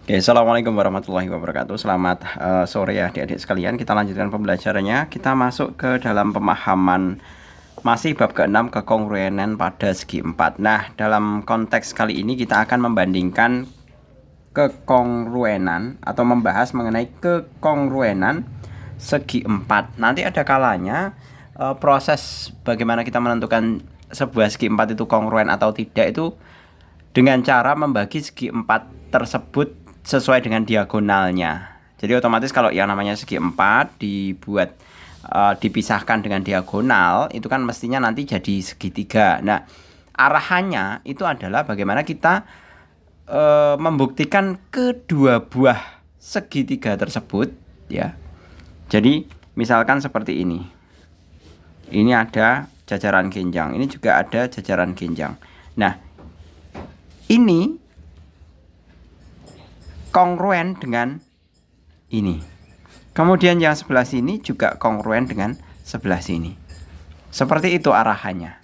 Oke, Assalamualaikum warahmatullahi wabarakatuh. Selamat sore ya adik-adik sekalian. Kita lanjutkan pembelajarannya. Kita masuk ke dalam pemahaman masih bab ke-6 kekongruenan pada segi 4. Nah, dalam konteks kali ini kita akan membandingkan kekongruenan atau membahas mengenai kekongruenan segi 4. Nanti ada kalanya proses bagaimana kita menentukan sebuah segi 4 itu kongruen atau tidak itu dengan cara membagi segi 4 tersebut sesuai dengan diagonalnya. Jadi otomatis kalau yang namanya segi 4 dibuat dipisahkan dengan diagonal, itu kan mestinya nanti jadi segitiga. Nah, arahannya itu adalah bagaimana kita membuktikan kedua buah segitiga tersebut ya. Jadi misalkan seperti ini. Ini ada jajaran genjang, ini juga ada jajaran genjang. Nah, ini kongruen dengan ini. Kemudian yang sebelah sini juga kongruen dengan sebelah sini. Seperti itu arahannya.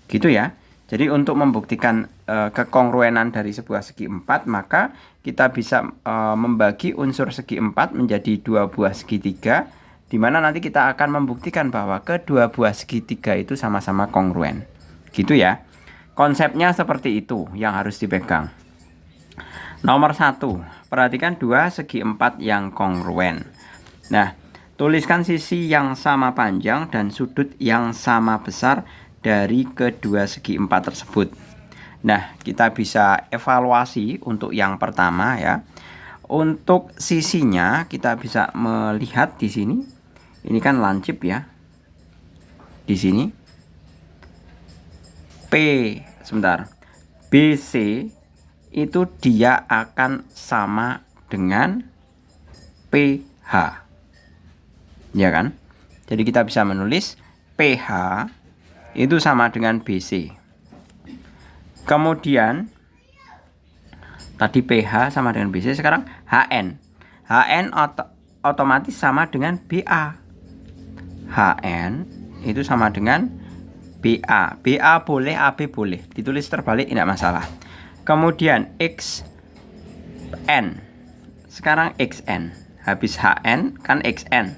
Gitu ya. Jadi untuk membuktikan kekongruenan dari sebuah segi 4, maka kita bisa membagi unsur segi 4 menjadi dua buah segitiga, di mana nanti kita akan membuktikan bahwa kedua buah segitiga itu sama-sama kongruen. Gitu ya. Konsepnya seperti itu yang harus dipegang. Nomor 1, perhatikan dua segi 4 yang kongruen. Nah, tuliskan sisi yang sama panjang dan sudut yang sama besar dari kedua segi 4 tersebut. Nah, kita bisa evaluasi untuk yang pertama ya. Untuk sisinya kita bisa melihat di sini. Ini kan lancip ya. Di sini BC itu dia akan sama dengan PH. Ya kan? Jadi kita bisa menulis PH itu sama dengan BC. Kemudian tadi PH sama dengan BC, sekarang HN. HN otomatis sama dengan BA. HN itu sama dengan BA. BA boleh, AB boleh. Ditulis terbalik tidak masalah. Kemudian XN. Sekarang XN. Habis HN kan XN.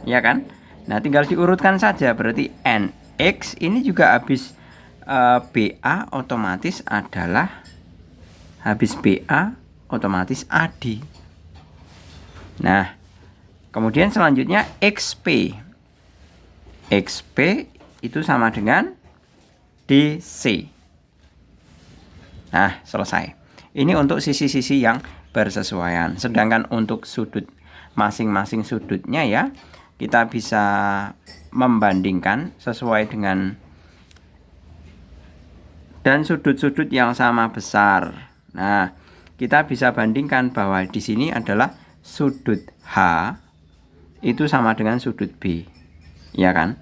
Ya kan? Nah, tinggal diurutkan saja. Berarti NX ini juga habis BA otomatis adalah habis BA otomatis AD. Nah, kemudian selanjutnya XP. XP itu sama dengan DC. Nah, selesai. Ini untuk sisi-sisi yang bersesuaian. Sedangkan untuk sudut, masing-masing sudutnya ya, kita bisa membandingkan sesuai dengan dan sudut-sudut yang sama besar. Nah, kita bisa bandingkan bahwa di sini adalah sudut H itu sama dengan sudut B. Ya kan?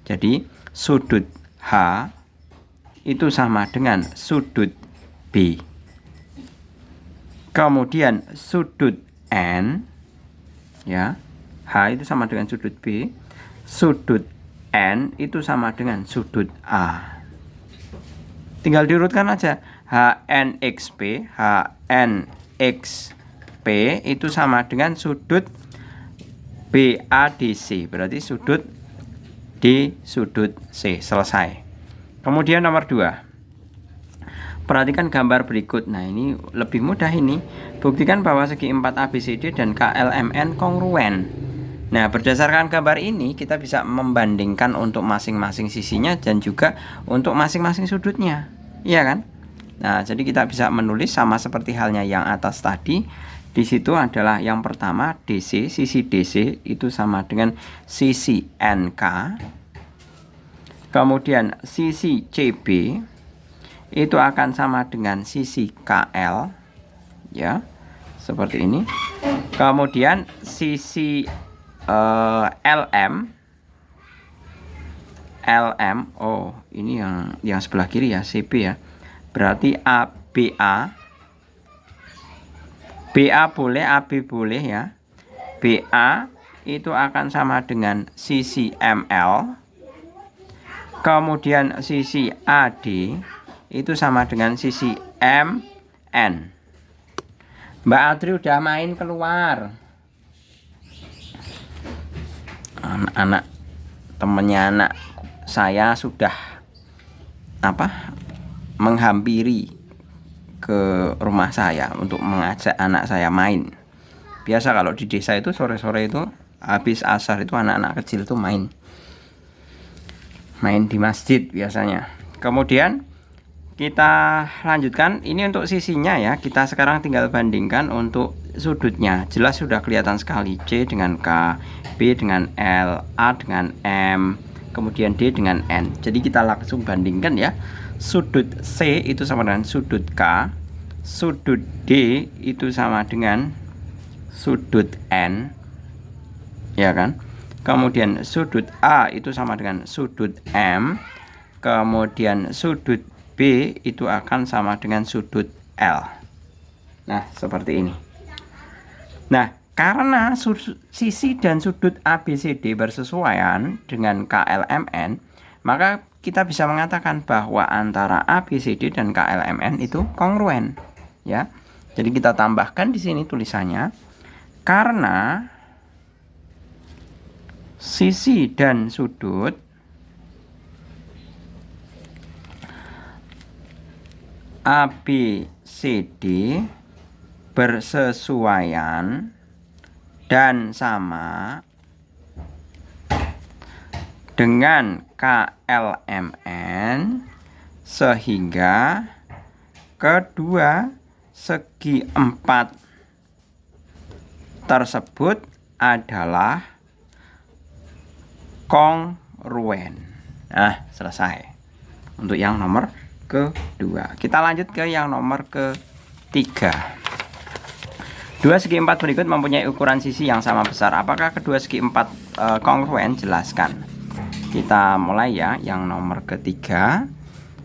Jadi sudut H itu sama dengan sudut B. Kemudian sudut N ya, H itu sama dengan sudut B. Sudut N itu sama dengan sudut A. Tinggal diurutkan aja. HNXP, HNXP itu sama dengan sudut BADC. Berarti sudut D, sudut C. Selesai. Kemudian nomor 2. Perhatikan gambar berikut. Nah, ini lebih mudah ini. Buktikan bahwa segi 4 ABCD dan KLMN kongruen. Nah, berdasarkan gambar ini kita bisa membandingkan untuk masing-masing sisinya dan juga untuk masing-masing sudutnya. Iya kan? Nah, jadi kita bisa menulis sama seperti halnya yang atas tadi. Di situ adalah yang pertama DC, sisi DC itu sama dengan sisi NK. Kemudian sisi CB itu akan sama dengan sisi KL. Ya, seperti ini. Kemudian sisi LM, oh ini yang sebelah kiri ya, CB ya. Berarti BA boleh, AB boleh ya. BA itu akan sama dengan sisi ML. Kemudian sisi AD itu sama dengan sisi MN. Mbak Adri udah main keluar. Anak-anak temennya anak saya sudah menghampiri ke rumah saya untuk mengajak anak saya main. Biasa kalau di desa itu sore-sore itu habis asar itu anak-anak kecil itu main di masjid biasanya. Kemudian kita lanjutkan, ini untuk sisinya ya. Kita sekarang tinggal bandingkan untuk sudutnya. Jelas sudah kelihatan sekali, C dengan K, B dengan L, A dengan M, kemudian D dengan N. Jadi kita langsung bandingkan ya. Sudut C itu sama dengan sudut K, sudut D itu sama dengan sudut N, ya kan? Kemudian sudut A itu sama dengan sudut M, kemudian sudut B itu akan sama dengan sudut L. Nah, seperti ini. Nah, karena sisi dan sudut ABCD bersesuaian dengan KLMN, maka kita bisa mengatakan bahwa antara ABCD dan KLMN itu kongruen, ya. Jadi kita tambahkan di sini tulisannya, karena sisi dan sudut ABCD bersesuaian dan sama dengan KLMN, sehingga kedua segi empat tersebut adalah kongruen. Nah, selesai untuk yang nomor kedua. Kita lanjut ke yang nomor ketiga. Dua segi empat berikut mempunyai ukuran sisi yang sama besar. Apakah kedua segi empat kongruen? Jelaskan. Kita mulai ya, yang nomor ketiga,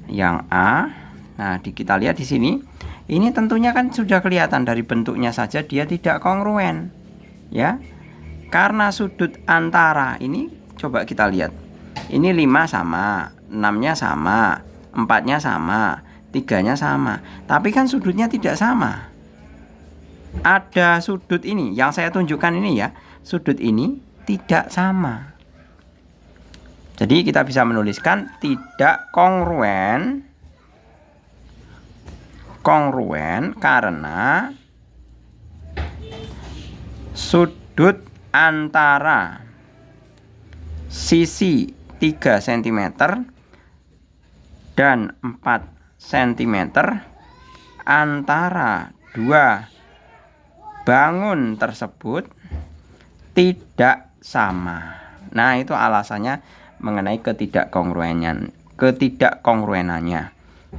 yang A. Nah, kita lihat di sini. Ini tentunya kan sudah kelihatan dari bentuknya saja dia tidak kongruen, ya. Karena sudut antara ini, coba kita lihat. Ini 5 sama, 6-nya sama, 4-nya sama, 3-nya sama. Tapi kan sudutnya tidak sama. Ada sudut ini, yang saya tunjukkan ini ya, sudut ini tidak sama. Jadi kita bisa menuliskan tidak kongruen karena sudut antara sisi 3 cm dan 4 cm antara dua bangun tersebut tidak sama. Nah, itu alasannya mengenai ketidakkongruenannya.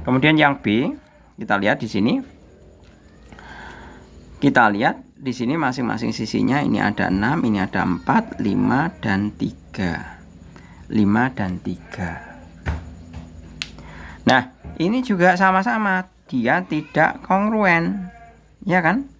Kemudian yang B, kita lihat di sini. Kita lihat di sini masing-masing sisinya, ini ada 6, ini ada 4, 5 dan 3. 5 dan 3. Nah, ini juga sama-sama dia tidak kongruen, ya kan?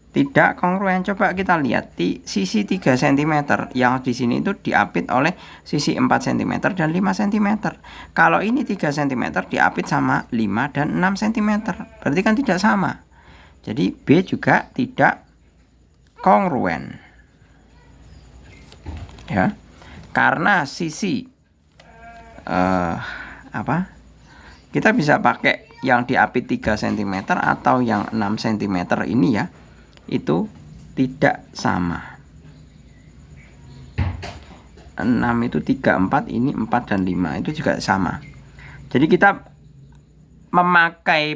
Tidak kongruen. Coba kita lihat di sisi 3 cm yang di sini itu diapit oleh sisi 4 cm dan 5 cm. Kalau ini 3 cm diapit sama 5 dan 6 cm. Berarti kan tidak sama. Jadi B juga tidak kongruen. Ya. Karena sisi kita bisa pakai yang diapit 3 cm atau yang 6 cm ini ya. Itu tidak sama. 6 itu 3, 4, ini 4 dan 5 itu juga sama. Jadi kita memakai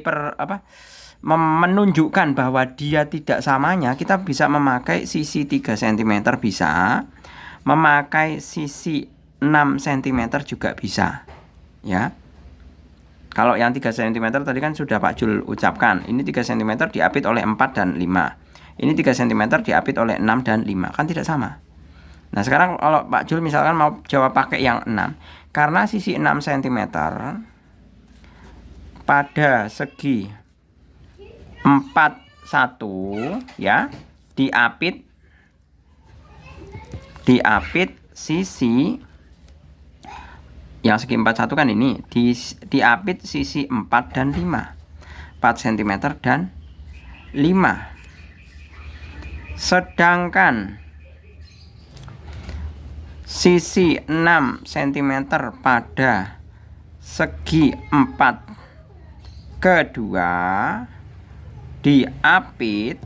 menunjukkan bahwa dia tidak samanya, kita bisa memakai sisi 3 cm bisa, memakai sisi 6 cm juga bisa, ya. Kalau yang 3 cm tadi kan sudah Pak Jul ucapkan, ini 3 cm diapit oleh 4 dan 5. Ini 3 cm diapit oleh 6 dan 5, kan tidak sama. Nah, sekarang kalau Pak Jul misalkan mau jawab pakai yang 6, karena sisi 6 cm pada segi 41 ya, diapit sisi yang segi 41 kan ini diapit sisi 4 dan 5. 4 cm dan 5. Sedangkan sisi 6 cm pada segi 4 kedua diapit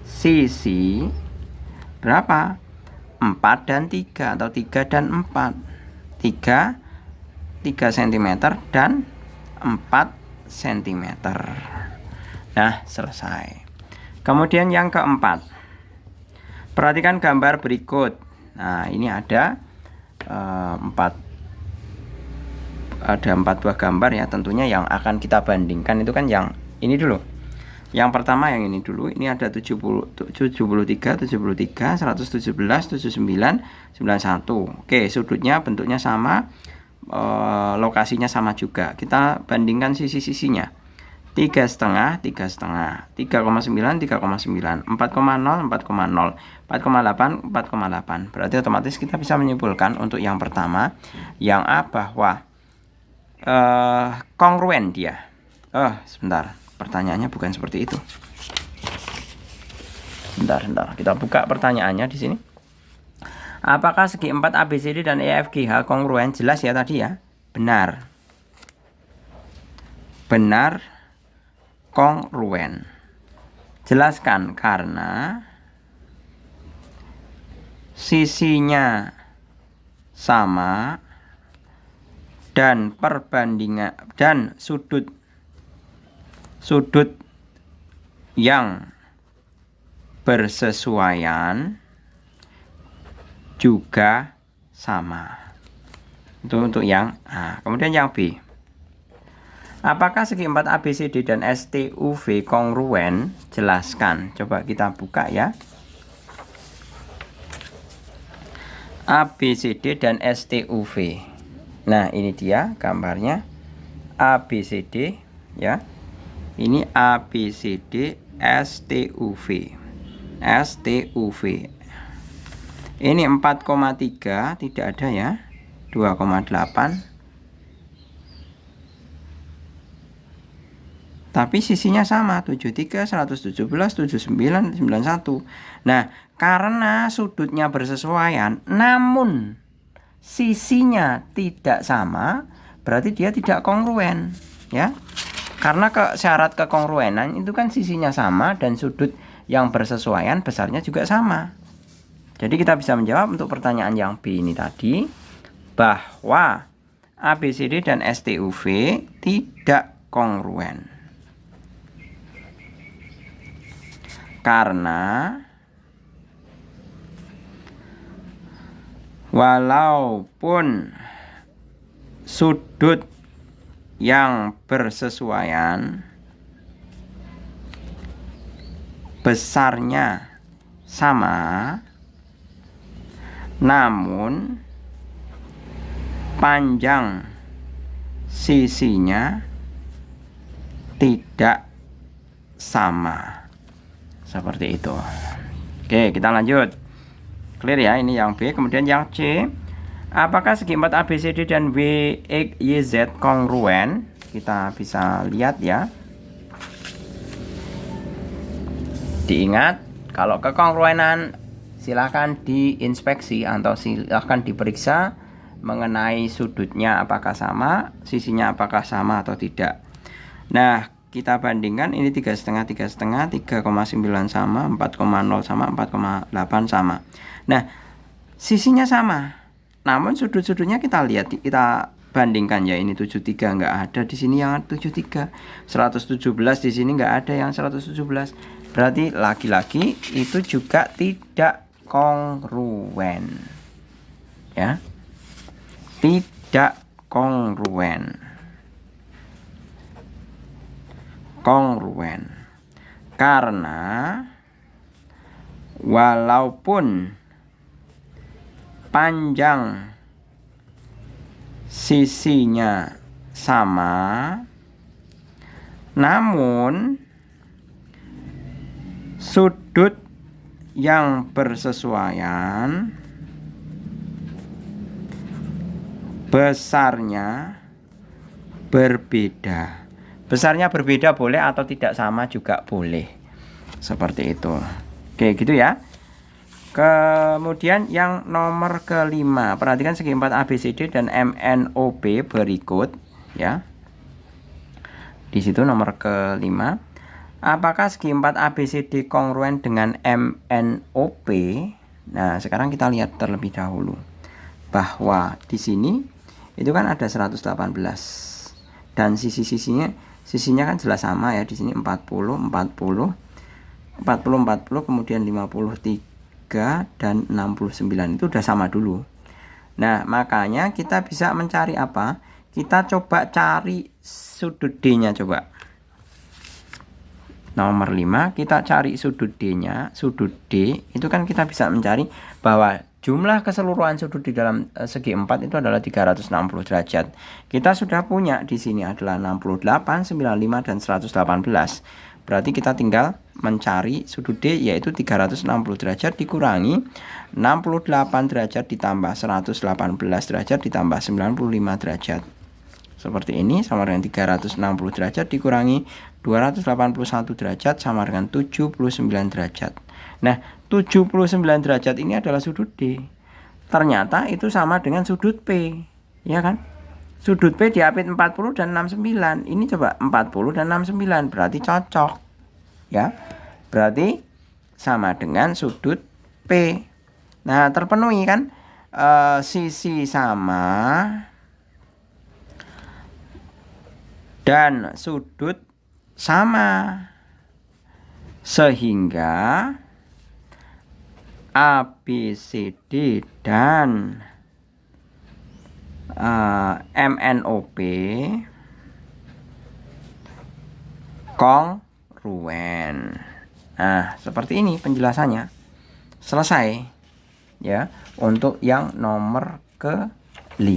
sisi berapa? 4 dan 3 atau 3 dan 4. 3 cm dan 4 cm. Nah, selesai. Kemudian yang keempat, perhatikan gambar berikut. Nah, ini ada 4 buah gambar ya. Tentunya yang akan kita bandingkan itu kan yang ini dulu. Yang pertama yang ini dulu. Ini ada 73, 117, 79, 91. Oke, sudutnya bentuknya sama, lokasinya sama juga. Kita bandingkan sisi-sisinya. 3,5, 3,5, 3,9, 3,9, 4,0, 4,0, 4,8, 4,8. Berarti otomatis kita bisa menyimpulkan untuk yang pertama yang A bahwa kongruen dia. Sebentar, pertanyaannya bukan seperti itu. Bentar, kita buka pertanyaannya di sini. Apakah segi 4 ABCD dan EFGH kongruen? Jelas ya tadi ya. Benar. Benar kongruen. Jelaskan karena sisinya sama dan perbandingan dan sudut yang bersesuaian juga sama. Itu untuk yang A. Kemudian yang B. Apakah segi 4 ABCD dan STUV kongruen? Jelaskan. Coba kita buka ya. ABCD dan STUV. Nah, ini dia gambarnya. ABCD ya. Ini ABCD STUV. STUV. Ini 4,3 tidak ada ya. 2,8. Tapi sisinya sama, 73, 117, 79, 91. Nah, karena sudutnya bersesuaian, namun sisinya tidak sama, berarti dia tidak kongruen, ya. Karena syarat kekongruenan itu kan sisinya sama dan sudut yang bersesuaian besarnya juga sama. Jadi kita bisa menjawab untuk pertanyaan yang B ini tadi bahwa ABCD dan STUV tidak kongruen. Karena walaupun sudut yang bersesuaian besarnya sama, namun panjang sisinya tidak sama. Seperti itu. Oke, kita lanjut. Clear ya, ini yang B. Kemudian yang C. Apakah segi 4 ABCD dan WXYZ kongruen? Kita bisa lihat ya. Diingat, kalau kekongruenan silahkan diinspeksi atau silahkan diperiksa mengenai sudutnya apakah sama, sisinya apakah sama atau tidak. Nah, kita bandingkan ini 3,5, 3,5, 3,9 sama, 4,0 sama, 4,8 sama. Nah, sisinya sama. Namun sudut-sudutnya kita lihat, kita bandingkan ya. Ini 73 nggak ada di sini yang 73. 117 di sini nggak ada yang 117. Berarti lagi-lagi itu juga tidak kongruen. Ya. Tidak kongruen. Kongruen karena walaupun panjang sisinya sama, namun sudut yang bersesuaian besarnya berbeda. Besarnya berbeda boleh atau tidak sama juga boleh. Seperti itu. Oke, gitu ya. Kemudian yang nomor kelima, perhatikan segi 4 ABCD dan MNOP berikut ya. Di situ nomor kelima, apakah segi 4 ABCD kongruen dengan MNOP? Nah, sekarang kita lihat terlebih dahulu bahwa di sini itu kan ada 118 dan sisinya kan jelas sama ya. Di sini 40 40 40 40, kemudian 53 dan 69 itu udah sama dulu. Nah, makanya kita bisa mencari apa? Kita coba cari sudut D-nya coba. Nomor 5, kita cari sudut D-nya. Sudut D itu kan kita bisa mencari bahwa jumlah keseluruhan sudut di dalam segi 4 itu adalah 360 derajat. Kita sudah punya di sini adalah 68, 95 dan 118. Berarti kita tinggal mencari sudut D, yaitu 360 derajat dikurangi 68 derajat ditambah 118 derajat ditambah 95 derajat. Seperti ini, sama dengan 360 derajat dikurangi 281 derajat sama dengan 79 derajat. Nah, 79 derajat ini adalah sudut D. Ternyata itu sama dengan sudut P, ya kan? Sudut P diapit 40 dan 69. Ini coba 40 dan 69 berarti cocok. Ya. Berarti sama dengan sudut P. Nah, terpenuhi kan? Sisi sama dan sudut sama. Sehingga ABCD dan MNOP kongruen. Nah, seperti ini penjelasannya. Selesai ya untuk yang nomor ke-5.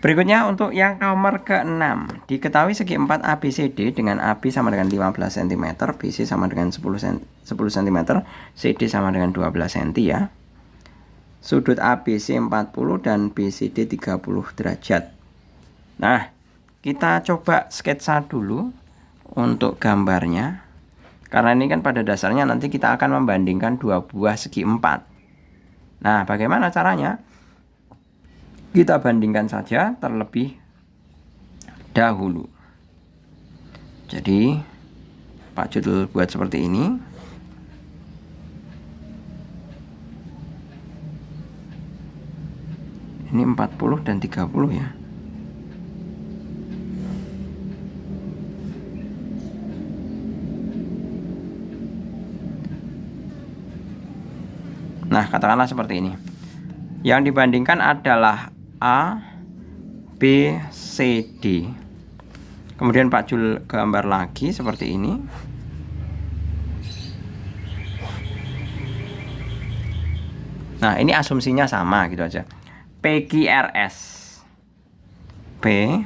Berikutnya untuk yang nomor ke-6. Diketahui segi 4 ABCD dengan AB sama dengan 15 cm, BC sama dengan 10 cm, CD sama dengan 12 cm ya. Sudut ABC 40 dan BCD 30 derajat. Nah, kita coba sketsa dulu untuk gambarnya. Karena ini kan pada dasarnya nanti kita akan membandingkan dua buah segi 4. Nah, bagaimana caranya? Kita bandingkan saja terlebih dahulu. Jadi, Pak Judul buat seperti ini. Ini 40 dan 30 ya. Nah, katakanlah seperti ini. Yang dibandingkan adalah A, B, C, D. Kemudian Pak Jul gambar lagi seperti ini. Nah, ini asumsinya sama gitu aja. PQRS. PQRS.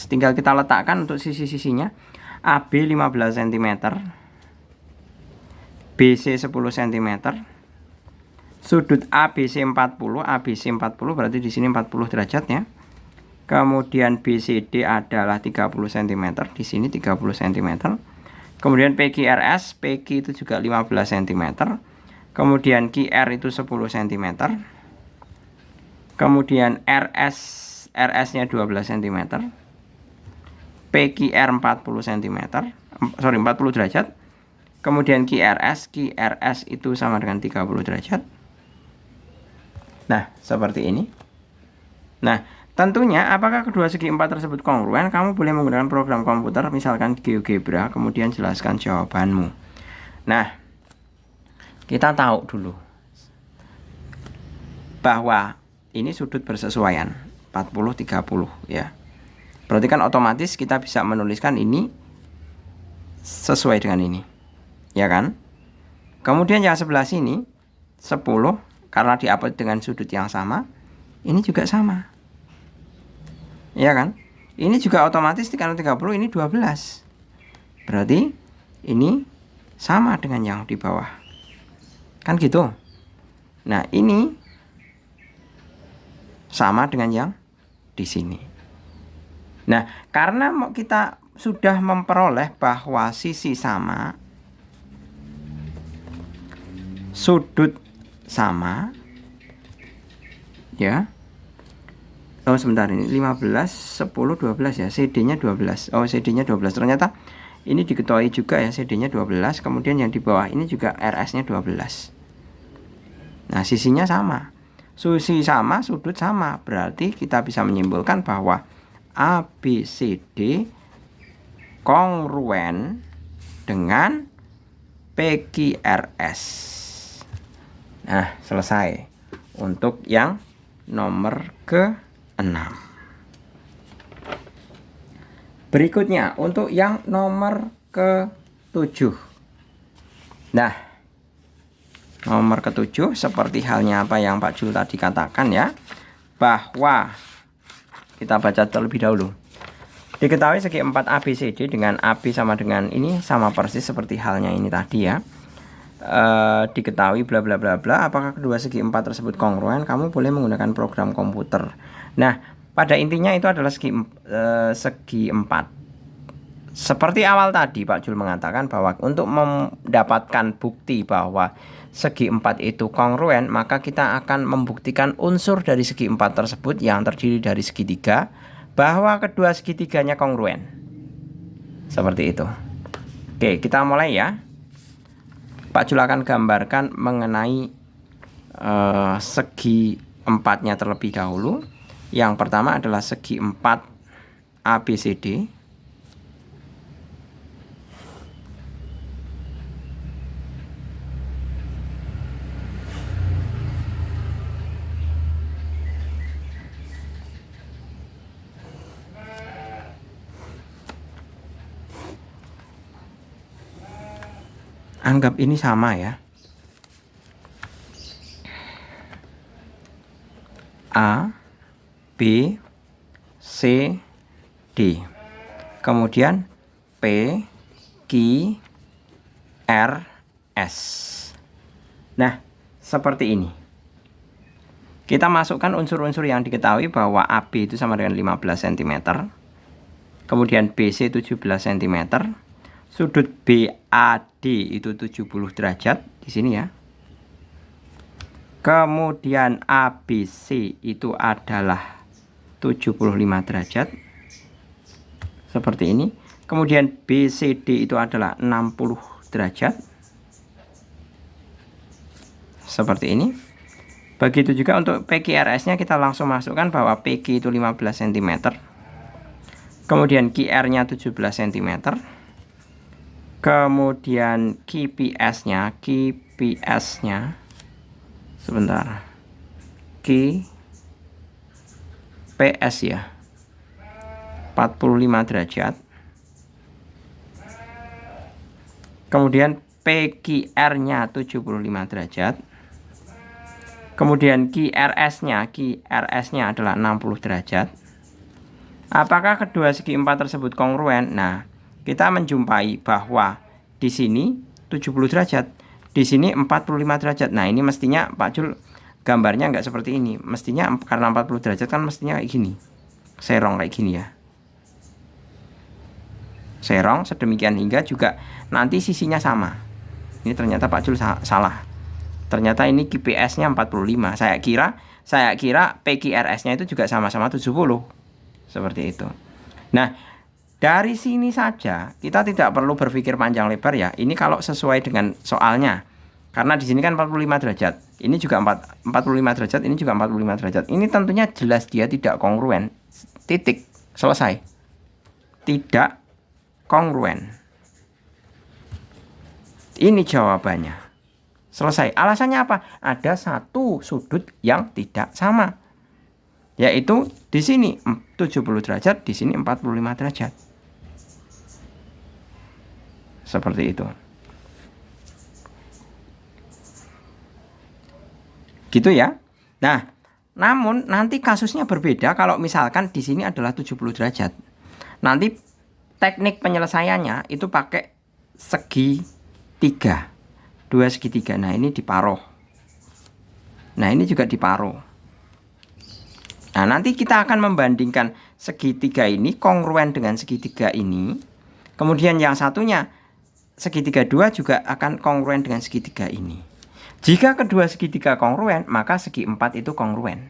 Tinggal kita letakkan untuk sisi-sisinya. AB 15 cm. BC 10 cm. Sudut ABC 40, ABC 40 berarti di sini 40 derajat ya. Kemudian BCD adalah 30 cm, di sini 30 cm. Kemudian PQRS, PQ itu juga 15 cm. Kemudian QR itu 10 cm. Kemudian RS-nya 12 cm. PQR 40 cm. 40 derajat. Kemudian QRS itu sama dengan 30 derajat. Nah, seperti ini. Nah, tentunya apakah kedua segi 4 tersebut kongruen? Kamu boleh menggunakan program komputer, misalkan GeoGebra, kemudian jelaskan jawabanmu. Nah, kita tahu dulu bahwa ini sudut bersesuaian 40-30 ya. Berarti kan otomatis kita bisa menuliskan ini sesuai dengan ini. Ya kan? Kemudian yang sebelah sini 10 karena diapit dengan sudut yang sama, ini juga sama. Ya kan? Ini juga otomatis karena 30 ini 12. Berarti ini sama dengan yang di bawah. Kan gitu. Nah, ini sama dengan yang di sini. Nah, karena kita sudah memperoleh bahwa sisi sama, sudut sama, ya. Oh sebentar, ini 15, 10, 12 ya, CD-nya 12. Oh CD-nya 12, ternyata ini diketahui juga ya, CD-nya 12. Kemudian yang di bawah ini juga RS-nya 12. Nah sisinya sama, sisi sama, sudut sama. Berarti kita bisa menyimpulkan bahwa ABCD kongruen dengan PQRS. Nah selesai untuk yang nomor ke-6. Berikutnya untuk yang nomor ke-7. Nah, nomor ke-7 seperti halnya apa yang Pak Jul tadi katakan ya, bahwa kita baca terlebih dahulu. Diketahui segi 4 ABCD dengan AB sama dengan ini sama persis seperti halnya ini tadi ya. Diketahui bla bla bla bla, apakah kedua segi 4 tersebut kongruen, kamu boleh menggunakan program komputer. Nah, pada intinya itu adalah segi 4. Seperti awal tadi Pak Jul mengatakan bahwa untuk mendapatkan bukti bahwa segi 4 itu kongruen, maka kita akan membuktikan unsur dari segi 4 tersebut yang terdiri dari segitiga, bahwa kedua segitiganya kongruen. Seperti itu. Oke, kita mulai ya. Pak Jul akan gambarkan mengenai segi 4-nya terlebih dahulu. Yang pertama adalah segi 4 ABCD. Anggap ini sama ya. A, B, C, D. Kemudian P, Q, R, S. Nah, seperti ini. Kita masukkan unsur-unsur yang diketahui bahwa AB itu sama dengan 15 cm. Kemudian BC 17 cm. Sudut BAD itu 70 derajat di sini ya. Kemudian ABC itu adalah 75 derajat. Seperti ini. Kemudian BCD itu adalah 60 derajat. Seperti ini. Begitu juga untuk PQRS-nya kita langsung masukkan bahwa PQ itu 15 cm. Kemudian QR-nya 17 cm. Kemudian QPS-nya sebentar. QPS ya. 45 derajat. Kemudian PQR-nya 75 derajat. Kemudian QRS-nya adalah 60 derajat. Apakah kedua segi 4 tersebut kongruen? Nah, kita menjumpai bahwa di sini 70 derajat, di sini 45 derajat. Nah, ini mestinya Pak Jul gambarnya nggak seperti ini. Mestinya karena 40 derajat kan mestinya kayak gini. Serong kayak gini ya. Serong sedemikian hingga juga nanti sisinya sama. Ini ternyata Pak Jul salah. Ternyata ini QPS-nya 45. Saya kira PQRS-nya itu juga sama-sama 70. Seperti itu. Nah, dari sini saja kita tidak perlu berpikir panjang lebar ya. Ini kalau sesuai dengan soalnya. Karena di sini kan 45 derajat. Ini juga 45 derajat, ini juga 45 derajat. Ini tentunya jelas dia tidak kongruen. Titik. Selesai. Tidak kongruen. Ini jawabannya. Selesai. Alasannya apa? Ada satu sudut yang tidak sama. Yaitu di sini 70 derajat, di sini 45 derajat. Seperti itu. Gitu ya. Nah, namun nanti kasusnya berbeda kalau misalkan di sini adalah 70 derajat. Nanti teknik penyelesaiannya itu pakai segitiga. 2 segitiga. Nah, ini diparuh. Nah, ini juga diparuh. Nah, nanti kita akan membandingkan segitiga ini kongruen dengan segitiga ini. Kemudian yang satunya segitiga 2 juga akan kongruen dengan segitiga ini. Jika kedua segitiga kongruen, maka segi 4 itu kongruen.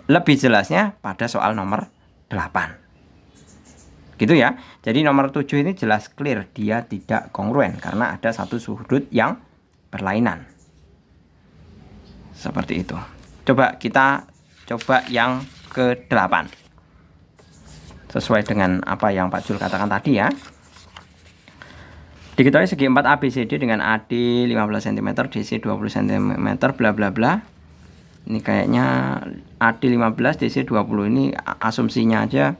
Lebih jelasnya pada soal nomor 8. Gitu ya. Jadi nomor 7 ini jelas clear, dia tidak kongruen karena ada satu sudut yang berlainan. Seperti itu. Coba kita coba yang ke-8. Sesuai dengan apa yang Pak Jul katakan tadi ya. Diketahui segi 4 ABCD dengan AD 15 cm, DC 20 cm, bla bla bla. Ini kayaknya AD 15, DC 20, ini asumsinya aja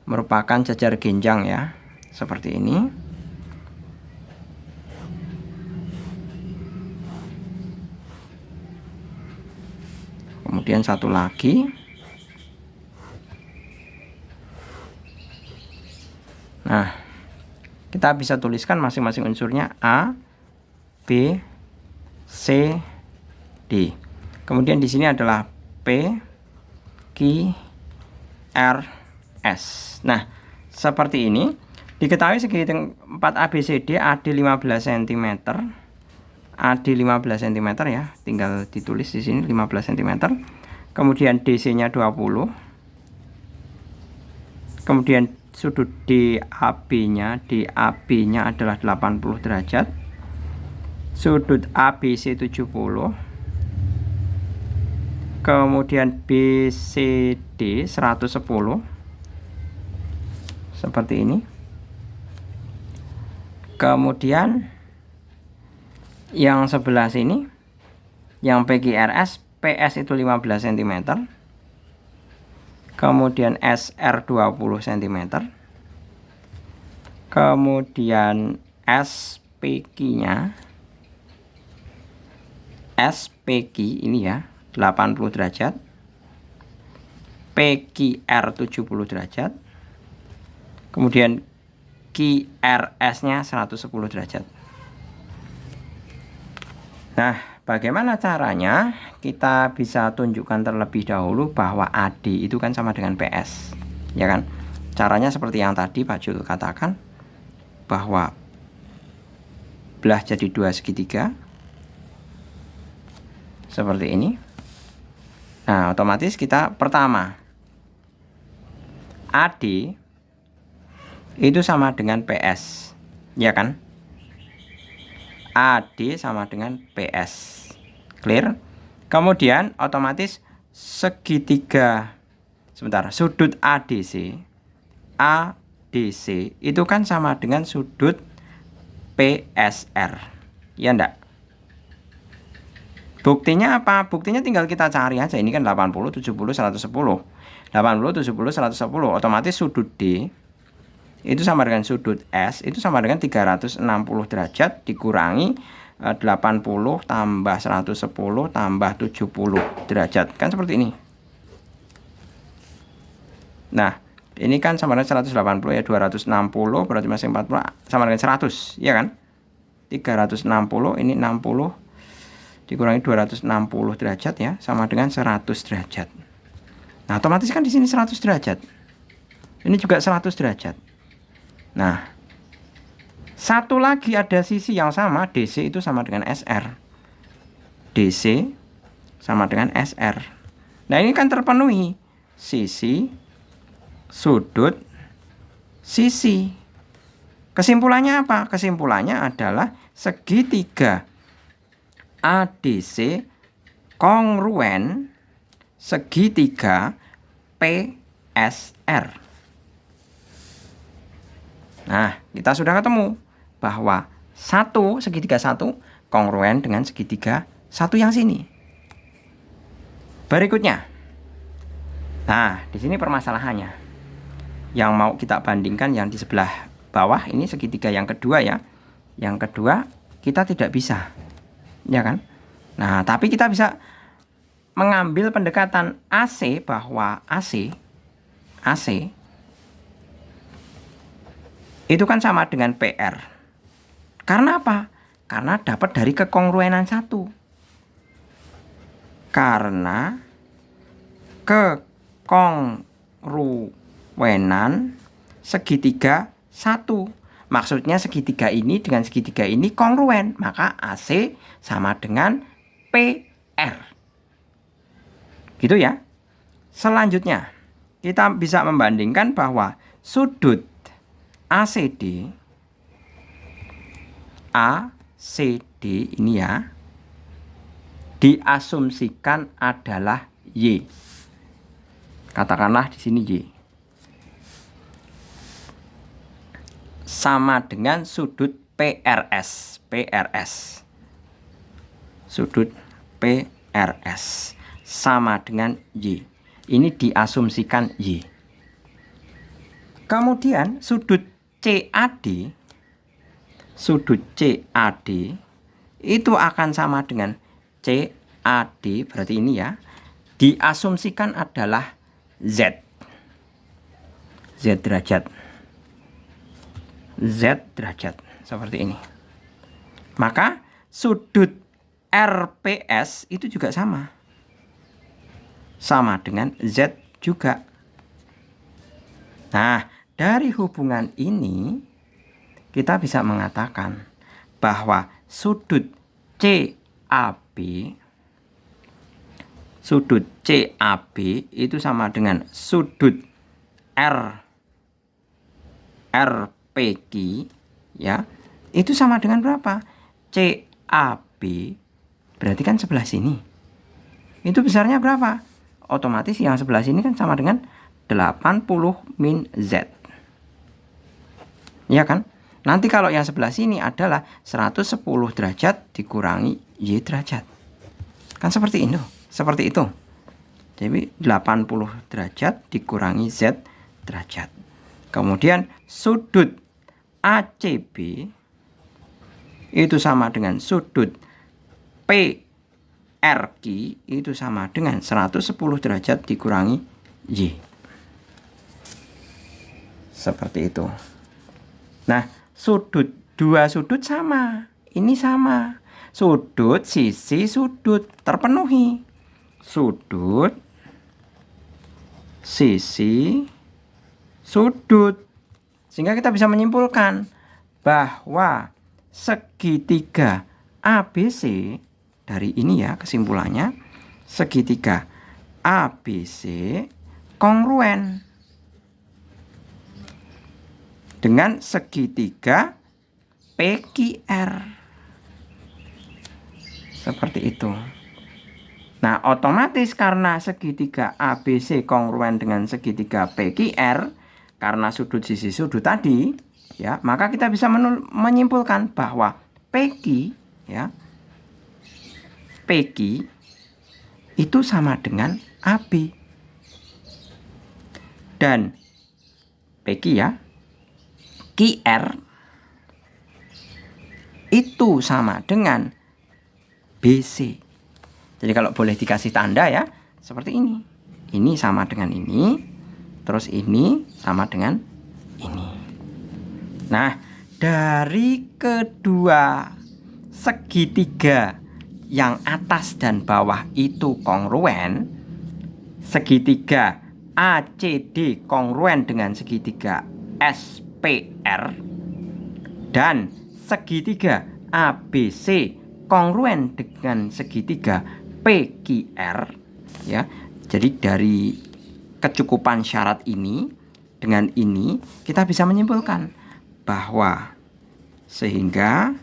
merupakan jajar genjang ya, seperti ini. Kemudian satu lagi, nah kita bisa tuliskan masing-masing unsurnya A, B, C, D. Kemudian di sini adalah P, Q, R, S. Nah, seperti ini. Diketahui segi 4 ABCD AD 15 cm. AD 15 cm ya, tinggal ditulis di sini 15 cm. Kemudian DC-nya 20. Kemudian sudut DAB-nya adalah 80 derajat. Sudut ABC 70. Kemudian BCD 110. Seperti ini. Kemudian yang sebelah sini, yang PQRS, PS itu 15 cm. Kemudian SR 20 cm. Kemudian SPQ-nya, SPQ ini ya 80 derajat. PQR 70 derajat. Kemudian QRS-nya 110 derajat. Nah, bagaimana caranya? Kita bisa tunjukkan terlebih dahulu bahwa AD itu kan sama dengan PS, ya kan? Caranya seperti yang tadi Pak Jul katakan, bahwa belah jadi 2 segitiga seperti ini. Nah, otomatis kita pertama AD itu sama dengan PS, ya kan? AD sama dengan PS. Clear? Kemudian otomatis segitiga, sebentar, sudut ADC itu kan sama dengan sudut PSR, ya enggak? Buktinya apa? Buktinya tinggal kita cari aja. Ini kan 80, 70, 110. 80, 70, 110. Otomatis sudut D itu sama dengan sudut S, itu sama dengan 360 derajat dikurangi 80 tambah 110 tambah 70 derajat. Kan seperti ini. Nah, ini kan sama dengan 180 ya, 260 berarti masih 40 sama dengan 100, ya kan? 360 ini 60 dikurangi 260 derajat ya, sama dengan 100 derajat. Nah, otomatis kan di sini 100 derajat. Ini juga 100 derajat. Nah, satu lagi ada sisi yang sama, DC itu sama dengan SR. DC sama dengan SR. Nah, ini kan terpenuhi. Sisi, sudut, sisi. Kesimpulannya apa? Kesimpulannya adalah segitiga ADC kongruen segitiga PSR. Nah, kita sudah ketemu bahwa segitiga 1 kongruen dengan segitiga 1 yang sini. Berikutnya. Nah, di sini permasalahannya. Yang mau kita bandingkan yang di sebelah bawah ini segitiga yang kedua ya. Yang kedua kita tidak bisa. Ya kan? Nah, tapi kita bisa mengambil pendekatan AC, bahwa AC itu kan sama dengan PR. Karena apa? Karena dapat dari kekongruenan 1. Karena kekongruenan segitiga 1. Maksudnya segitiga ini dengan segitiga ini kongruen, maka AC sama dengan PR. Gitu ya. Selanjutnya, kita bisa membandingkan bahwa sudut ACD ini ya, diasumsikan adalah Y. Katakanlah di sini Y. Sama dengan sudut PRS. Sudut PRS sama dengan Y. Ini diasumsikan Y. Kemudian sudut CAD itu akan sama dengan CAD, berarti ini ya, diasumsikan adalah Z derajat. Z derajat seperti ini. Maka sudut RPS itu juga sama dengan Z juga. Nah, dari hubungan ini kita bisa mengatakan bahwa sudut CAB itu sama dengan sudut RPQ ya. Itu sama dengan berapa? CAB berarti kan sebelah sini. Itu besarnya berapa? Otomatis yang sebelah sini kan sama dengan 80 min Z. Ya kan? Nanti kalau yang sebelah sini adalah 110 derajat dikurangi Y derajat. Kan seperti itu. Jadi 80 derajat dikurangi Z derajat. Kemudian sudut ACB itu sama dengan sudut PRQ itu sama dengan 110 derajat dikurangi Y. Seperti itu. Nah, dua sudut sama. Ini sama. Sudut, sisi, sudut terpenuhi. Sudut, sisi, sudut. Sehingga kita bisa menyimpulkan bahwa segitiga ABC dari ini ya, kesimpulannya segitiga ABC kongruen dengan segitiga PQR. Seperti itu. Nah, otomatis karena segitiga ABC kongruen dengan segitiga PQR, karena sudut sisi sudut tadi, ya, maka kita bisa menyimpulkan bahwa PQ, ya, PQ itu sama dengan AB. Dan PQ ya, QR itu sama dengan BC. Jadi kalau boleh dikasih tanda ya, seperti ini. Ini sama dengan ini, terus ini sama dengan ini. Nah, dari kedua segitiga yang atas dan bawah itu kongruen, segitiga ACD kongruen dengan segitiga SPR, dan segitiga ABC kongruen dengan segitiga PQR, ya. Jadi dari kecukupan syarat ini dengan ini kita bisa menyimpulkan bahwa sehingga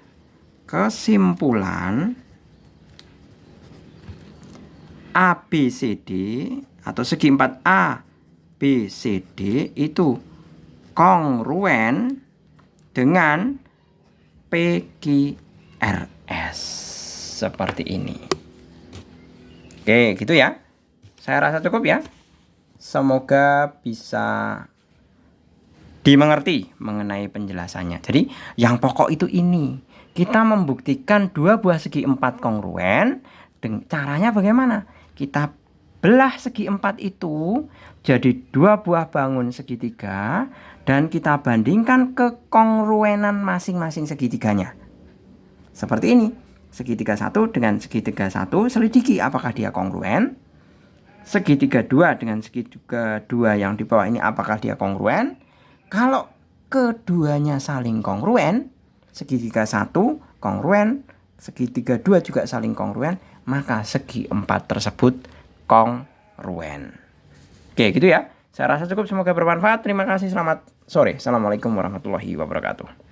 kesimpulan ABCD atau segi 4A BCD itu kongruen dengan PQRS seperti ini. Oke, gitu ya. Saya rasa cukup ya. Semoga bisa dimengerti mengenai penjelasannya. Jadi yang pokok itu ini. Kita membuktikan dua buah segi 4 kongruen. Caranya bagaimana? Kita belah segi 4 itu jadi dua buah bangun segitiga. Dan kita bandingkan kekongruenan masing-masing segitiganya. Seperti ini. Segitiga 1 dengan segitiga 1, selidiki apakah dia kongruen. Segitiga 2 dengan segitiga 2 yang di bawah ini apakah dia kongruen. Kalau keduanya saling kongruen, segitiga 1 kongruen, segitiga 2 juga saling kongruen, maka segi 4 tersebut kongruen. Oke, gitu ya. Saya rasa cukup, semoga bermanfaat. Terima kasih, selamat sore. Assalamualaikum warahmatullahi wabarakatuh.